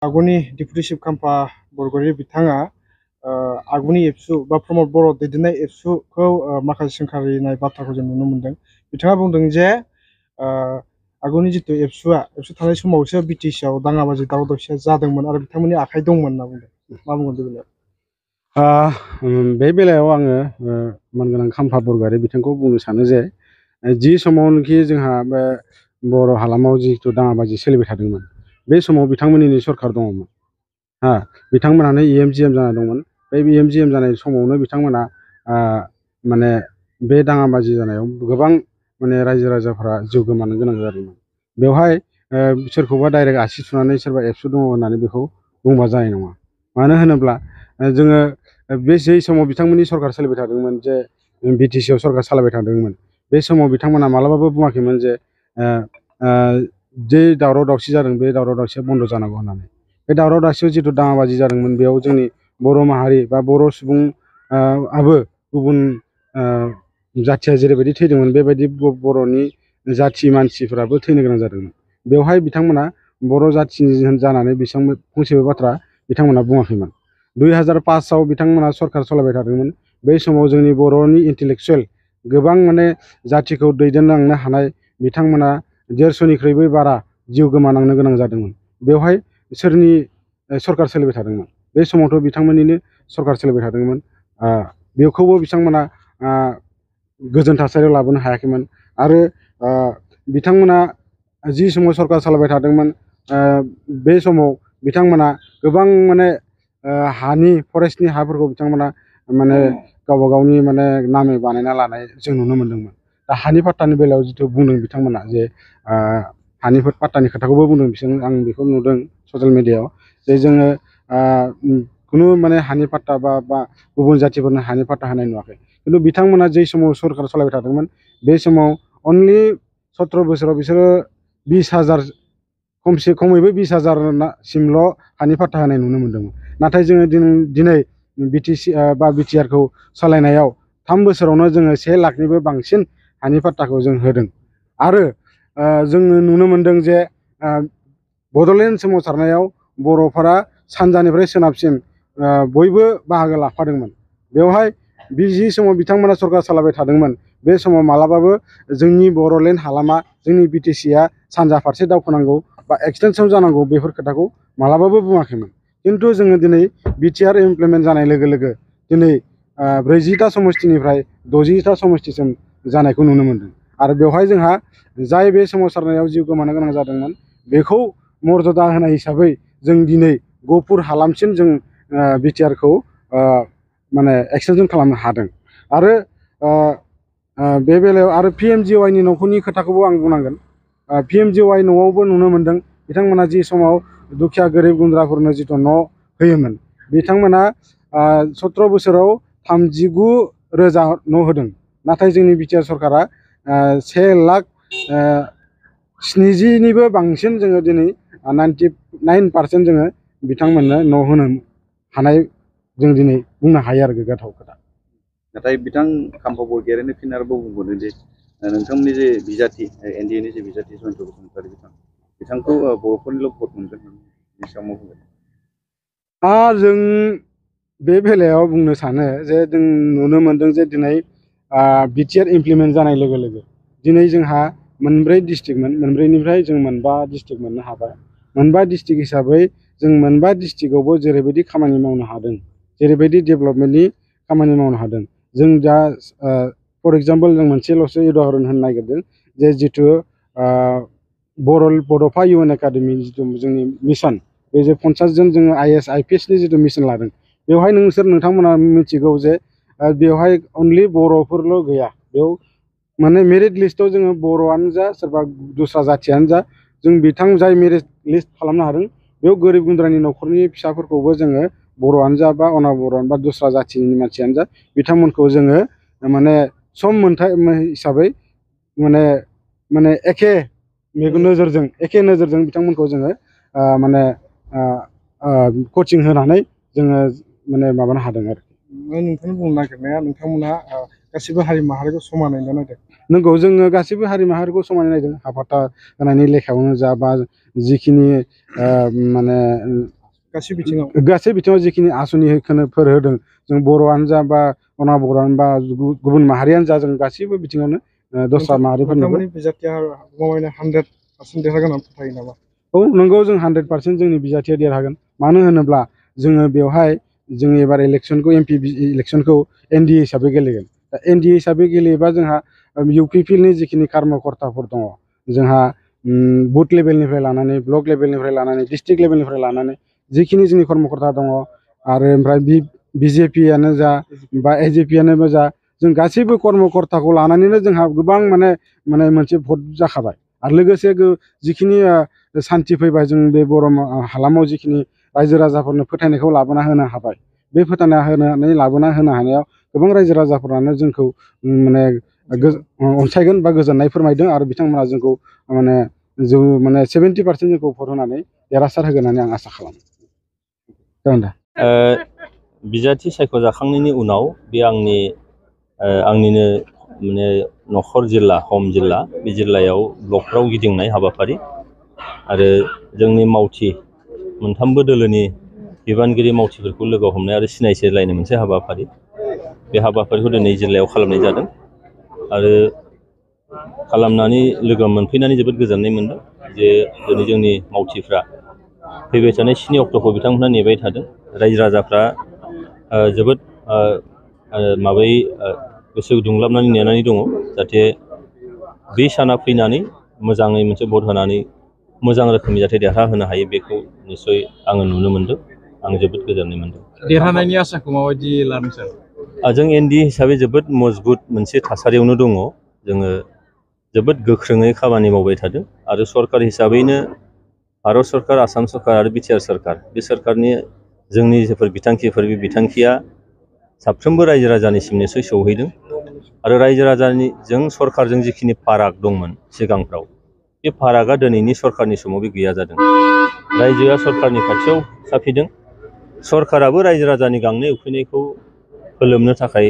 आगुनि deputy chief खाम्फा बरगयारि बिथाङा आगुनि एबसु बा प्रमद बर' दैदेननाय एबसुखौ माखासे सोंखारिनाय बाथ्राखौ जों नुनो मोनदों। बिथाङा बुंदों जे आगुनि जितु एबसु थानाय समावसो बिटिसिआव दाङाबाजि दावराव दावसिया जादोंमोन आरो बिथांमोननि आखाइ दंमोन होनना बुंदों। मा बुंगोन बे बेलायाव? बे बेलायाव आङो मानगोनां खाम्फा बरगयारि बिथांखौ बुंनो सानो जे जि समावनोखि जोंहा बे बर' हालामाव जिहेतु दाङाबाजि सोलिबाय थादोंमोन बे समाव बिथांमोननिनो सरखार दङमोन। बिथांमोनानो EM-GM जाना दंमोन। बे EM-GM जानाय समावनो बिथांमोना माने बे दाङाबाजि जानायाव गोबां माने रायजो राजाफोरा जिउ गोमानो गोनां जादोंमोन। बेवहाय सोरखौबा डाइरेक्ट आसि थुनानै सोरबा एबसु दङ होननानै बेखौ बुंबा जानाय नङा। मानो होनोब्ला जोङो बे जै समाव बिथांमोननि सरकार सोलिबाय थादोंमोन जे बिटिसिआव सरकार सालायबाय थादोंमोन बे समाव बिथांमोना मालाबाबो बुङाखैमोन जे जे दावराव दावसि जादों बे दावराव दावसिया बन्द' जानांगौ होननानै। बे दावराव दावसियाव जिथु दाङाबाजि जादोंमोन बेयाव जोंनि बर' माहारि बा बर' सुबुं आबो गुबुन जाथिया जेरैबायदि थैदोंमोन बेबायदि बर'नि जाथि मानसिफोराबो थैनो गोनां जादोंमोन। बेवहाय बिथांमोना बर' जाथिनि जानानै बेसेबां फंसेबो बाथ्रा बिथांमोना बुङाखैमोन। 2005आव बिथांमोना सरकार सालायबाय थादोंमोन। बै समाव जोंनि बर'नि इन्टेलेक्सुवेल गोबां माने जाथिखौ दैदेनलांनो हानाय बिथांमोना 150निख्रुइबो बारा जिउ गोमानांनो गोनां जादोंमोन। बेवहाय सोरनि सरकार सोलिबाय थादोंमोन? बे समावथ' बिथांमोननिनो सरकार सोलिबाय थादोंमोन। बेखौबो बिथांमोना गोजोन थासारियाव लाबोनो हायाखैमोन। आरो बिथांमोना जि समाव सरकार सालायबाय थादोंमोन बे समाव बिथांमोना गोबां माने हानि फरेस्टनि हाफोरखौ बिथांमोना माने गावबा गावनि माने नामै बानायना लानाय जों नुनो मोन्दोंमोन। दा हानि पाट्टानि बेलायाव जिथु बुंदों बिथांमोना जे हानि पाट्टानि खोथाखौबो बुंदों बिसोर, आं बेखौ नुदों ससियेल मिडियायाव जे जोङो खुनु माने हानि पाट्टा बा गुबुन जातिफोरनो हानि पाट्टा होनाय नुवाखै। खिन्थु बिथांमोना जै समाव सरकार सालायबाय थादोंमोन बे समाव अनलि 17 बोसोराव बिसोरो 20,000 खमैबो 20,000 सिमल' हानि पाट्टा होनाय नुनो मोन्दोंमोन। नाथाय जोङो दिनै बिटिसि बा बिटिआरखौ सालायनायाव 3 बोसोरावनो जोङो 1 लाखनिबो बांसिन हानि पाट्टाखौ जों होदों। आरो जोङो नुनो मोन्दों जे बड'लेण्ड सोमावसारनायाव बर'फोरा सानजानिफ्राय सोनाबसिम बयबो बाहागो लाफादोंमोन। बेवहाय जि समाव बिथांमोना सरकार सालायबाय थादोंमोन बे समाव मालाबाबो जोंनि बड'लेण्ड हालामा जोंनि बिटिसिआ सानजा फारसे दावखोनांगौ बा एक्सटेनसन जानांगौ बेफोर खोथाखौ मालाबाबो बुङाखैमोन। खिन्थु जोङो दिनै बिटिआर इमप्लिमेन्ट जानाय लोगो लोगो दिनै 40टा समस्तिनिफ्राय 60टा समस्तिसिम जानायखौ नुनो मोन्दों। आरो बेवहाय जोंहा जाय बे सोमावसारनायाव जिउ गोमानो गोनां जादोंमोन बेखौ मर्यादा होनाय हिसाबै जों दिनै गहपुर हालामसिम जों बिटिआरखौ माने एक्सटेनसन खालामनो हादों। आरो बे बेलायाव आरो PMGYनि न'फोरनि खोथाखौबो आं बुंनांगोन। PMGY न'आवबो नुनो मोन्दों बिथांमोना जि समाव दुखिया गोरिब गुन्द्राफोरनो जिथु न' होयोमोन बिथांमोना 17 बोसोराव 39,000 न' होदों। नाथाय जोंनि बिटिआर सरकारा 1,70,000निबो बांसिन जोङो दिनै 99% जोङो बिथांमोननो न' होनो हानाय जों दिनै बुंनो हायो आरो गोग्गाथाव खोथा। नाथाय बिथां खाम्फा बरगयारियानो फिन आरोबाव बुंबावदों जे नोंथांमोननि जे बिजाथि NDAनि जे बिजाथि जयन्त बसुमतारी बिथांखौ बर'फोरनिल' भट मोनगोन होननानै सायाव मा बुंगोन? जों बे बेलायाव बुंनो सानो जे जों नुनो मोन्दों जे दिनै बिटिआर इमप्लिमेन्ट जानाय लोगो लोगो दिनै जोंहा 4 डिस्ट्रिक्टमोन, 4निफ्राय जों 5 डिस्ट्रिक्ट मोननो हाबाय। 5 डिस्ट्रिक्ट हिसाबै जों 5 डिस्ट्रिक्टआवबो जेरैबायदि खामानि मावनो हादों, जेरैबायदि डेभेलपमेन्टनि खामानि मावनो हादों, जों दा फर एग्जाम्पल जों मोनसेल'सो उदाहरन होनो नागिरदों जे जिथु बड'फा UN एकाडेमि जिथु जोंनि मिशन, बे जे 50 जन जोङो IAS IPSनि जिथु मिशन लादों बेवहाय नोंथांमोना मिथिगौ जे बेवहाय अनलि बर'फोरल' गैया। बेयाव माने मेरिट लिस्टआव जोङो बर'आनो जा सोरबा दस्रा जाथियानो जा जों जाय मेरिट लिस्ट खालामनो हादों बेयाव गोरिब गुन्द्रानि न'खरनि फिसाफोरखौबो जोङो बर'आनो जा बा बर'आनो बा दस्रा जाथिनि मानसियानो जा बिथांमोनखौ जोङो माने सम मोनथाय हिसाबै माने एखे नोजोरजों बिथांमोनखौ जोङो माने कचिं होनानै जोङो माने माबानो हादों आरो नोंथांनि बुंनो नागिरनाया नोंथांमोना गासिबो हारि माहारिखौ समानैनो नायदों। नंगौ जोङो गासैबो हारि माहारिखौ समानै नायदों आफादा होनायनि लेखायावनो जा बा जिखिनि माने गासै बिथिङाव जिखिनि आसनिफोर होदों जों बर'आनो जा बा अना बर'आनो बा गुबुन माहारियानो जा जों गासैबो बिथिङावनो दस्रा माहारिफोरनोबो बिजाथिया 100% देरहागोन होनना फोथायो नामा? औ नंगौ जों 100% जोंनि बिजाथिया देरहागोन। मानो होनोब्ला जोङो बेवहाय जों एबार इलेक्सनखौ MP इलेक्सनखौ NDA हिसाबै गेलेगोन। दा NDA हिसाबै गेलेयोबा जोंहा UPPनि जिखिनि कर्मकर्ताफोर दङ जोंहा बुथ लेभेलनिफ्राय लानानै ब्लक लेभेलनिफ्राय लानानै डिस्ट्रिक्ट लेभेलनिफ्राय लानानै जिखिनि जोंनि कर्मकर्ता दङ आरो ओमफ्राय BJPयानो जा बा AJPयानो जा जों गासैबो कर्मकर्ताखौ लानानैनो जोंहा गोबां माने मोनसे भट जाखाबाय। आरो लोगोसे जिखिनि सान्थि फैबाय जों बे बर' हालामाव जिखिनि रायजो राजाफोरनो फोथायनायखौ लाबोना होनो हाबाय। बे फोथायना होनानै लाबोना होनो हानायाव गोबां रायजो राजाफोरानो जोंखौ माने अनसायगोन बा गोजोननाय फोरमायदों आरो बिथांमोना जोंखौ माने 70% जोंखौ भट होनानै देरहासार होगोन होननानै आं आसा खालामो। जागोन दा। बिजाथि सायख'जाखांनायनि उनाव बे आंनिनो माने न'खर जिल्ला हम जिल्ला बे जिल्लायाव ब्लकफ्राव गिदिंनाय हाबाफारि आरो जोंनि मावथि मोनथामबो दोलोनि बिबानगिरि मावथिफोरखौ लोगो हमनाय आरो सिनायथि लायनाय मोनसे हाबाफारि। बे हाबाफारिखौ दिनै जिल्लायाव खालामनाय जादों आरो खालामनानै लोगो मोनफैनानै जोबोद गोजोननाय मोनदों जे दिनै जोंनि मावथिफ्रा फैबाय थानाय 7 अक्ट'खौ बिथांमोनहा नेबाय थादों। रायजो राजाफ्रा जोबोद गोसो दुंलाबनानै नेनानै दङ जाहाथे बे साना फैनानै मोजाङै मोनसे भट होनानै मोजां रोखोमनि जाहाथे देरहाहोनो हायो बेखौ निस्सय आङो नुनो मोनदों। आं जोबोद गोजोननाय मोनदों। देरहानायनि आसाखौ माबायदि लादों सार? जों NDA हिसाबै जोबोद मजबुत मोनसे थासारियावनो दङ। जोङो जोबोद गोख्रोङै खामानि मावबाय थादों आरो सरकार हिसाबैनो भारत सरकार, आसाम सरकार आरो BTR सरकार बे सरकारनि जोंनि जेफोर बिथांखिफोर बे बिथांखिया साफ्रोमबो रायजो राजानिसिम निस्सय सौहैदों आरो रायजो राजानिजों सरकारजों जिखिनि फाराग दंमोन सिगांफ्राव बे फारागा दिनैनि सरकारनि समाव बे गैया जादों। रायजोआ सरकारनि खाथियाव साफिदों, सरकाराबो रायजो राजानि गांनाय उखैनायखौ फोलोमनो थाखाय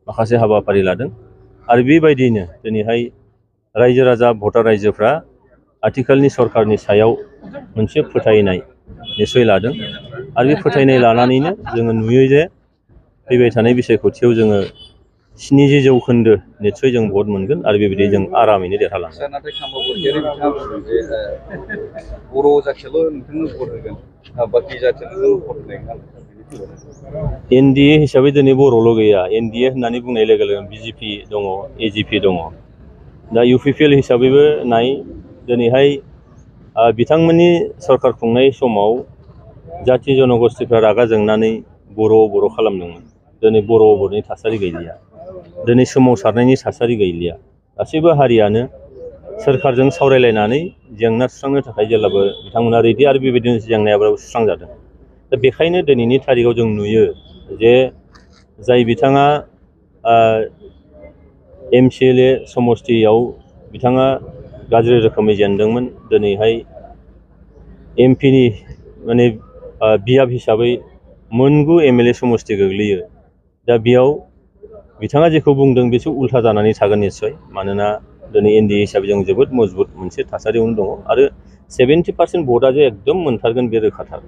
माखासे हाबाफारि लादों आरो बेबायदियैनो दिनैहाय रायजो राजा भटार रायजोफ्रा आथिखालनि सरकारनि सायाव मोनसे फोथायनाय निस्सय लादों आरो बे फोथायनाय लानानैनो जोङो नुयो जे फैबाय थानाय बिसायख'थियाव जोङो 70% निस्सय जों भट मोनगोन आरो बेबायदि जों आरामैनो देरहालांगोन। नाथाय खाम्फा बरगयारि बिथाङा बुंदों जे बर' जाथियाल' नोंथांनो भट होगोन, बाखि जाथियानो भट होनाय नङा। NDA हिसाबै दिनै बर'ल' गैया। NDA होननानै बुंनाय लोगो लोगो BJP दङ, AJP दङ। दा UPPL हिसाबैबो नाय दिनैहाय बिथांमोननि सरकार खुंनाय समाव जाथि जनगोष्ठीफ्रा रागा जोंनानै बर' खालामदोंमोन। दिनै बर'नि थासारि गैलिया, दिनै सोमावसारनायनि थासारि गैलिया। गासैबो हारियानो सोरखारजों सावरायलायनानै जेंना सुस्रांनो थाखाय जेब्लाबो बिथांमोना रेडि आरो बेबायदिनो जेंनायाबो सुस्रांजादों। दा बेखायनो दिनैनि थारिखआव जों नुयो जे जाय बिथाङा MCLA समस्तियाव बिथाङा गाज्रि रोखोमै जेनदोंमोन, दिनैहाय MPनि माने बियाब हिसाबै मोनगु MLA समस्ति गोग्लैयो। दा बेयाव बिथाङा जेखौ बुंदों बेसो उल्था जानानै थागोन निस्सय। मानोना दिनै NDA हिसाबै जों जोबोद मजबुत मोनसे थासारियावनो दङ आरो 70% भटआ जे एकदम मोनथारगोन बे रोखाथार।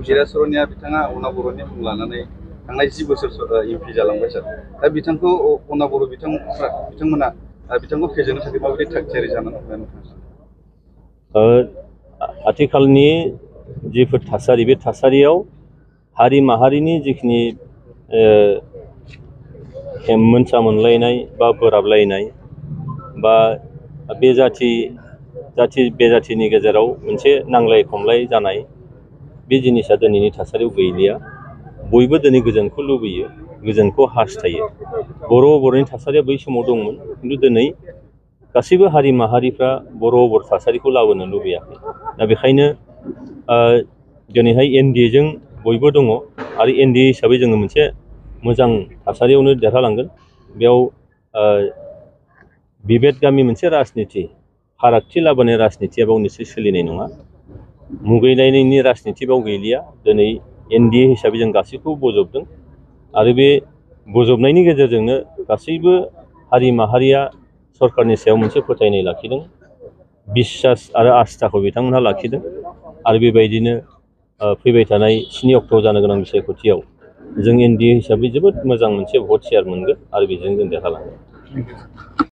गिरासरनिया बिथाङा अना बर'नि मुं लानानै थांनाय 10 बोसोर MP जालांबाय सार। दा बिथांखौ अना बर' बिथांमोना बिथांखौ फेजेननो थाखाय माबायदि थागथियारि जानानै दं नोंथाङा? आथिखालनि जिफोर थासारि बे थासारियाव हारि माहारिनि जिखिनि मोनसा मोनलायनाय बा बोराबलायनाय बा बे जाथिनि गेजेराव मोनसे नांलाय खमलाय जानाय बे जिनिसा दिनैनि थासारियाव गैलिया। बयबो दिनै गोजोनखौ लुबैयो, गोजोनखौ हास्थायो। बर'नि थासारिया बै समाव दंमोन, खिन्थु दिनै गासैबो हारि माहारिफ्रा बर' थासारिखौ लाबोनो लुबैयाखै। दा बेखायनो दिनैहाय NDAजों बयबो दङ आरो NDA हिसाबै जोङो मोनसे मोजां थासारियावनो देरहालांगोन। बेयाव बिबेदगामि मोनसे राजनिति, फारागथि लाबोनाय राजनितिया बेयाव निस्सय सोलिनाय नङा। मुगैलायनायनि राजनिति बेयाव गैलिया। दिनै NDA हिसाबै जों गासैखौबो बजबदों आरो बे बोजबनायनि गेजेरजोंनो गासैबो हारि माहारिया सरकारनि सायाव मोनसे फोथायनाय लाखिदों, बिसास आरो आस्थाखौ बिथांमोनहा लाखिदों आरो बेबायदिनो फैबाय थानाय 7 अक्ट'आव जानो गोनां बिसायख'थियाव जों एनडिए हिसाबै जोबोद मोजां मोनसे भट शेयार मोनगोन आरो बेजों जों देरहालांगोन।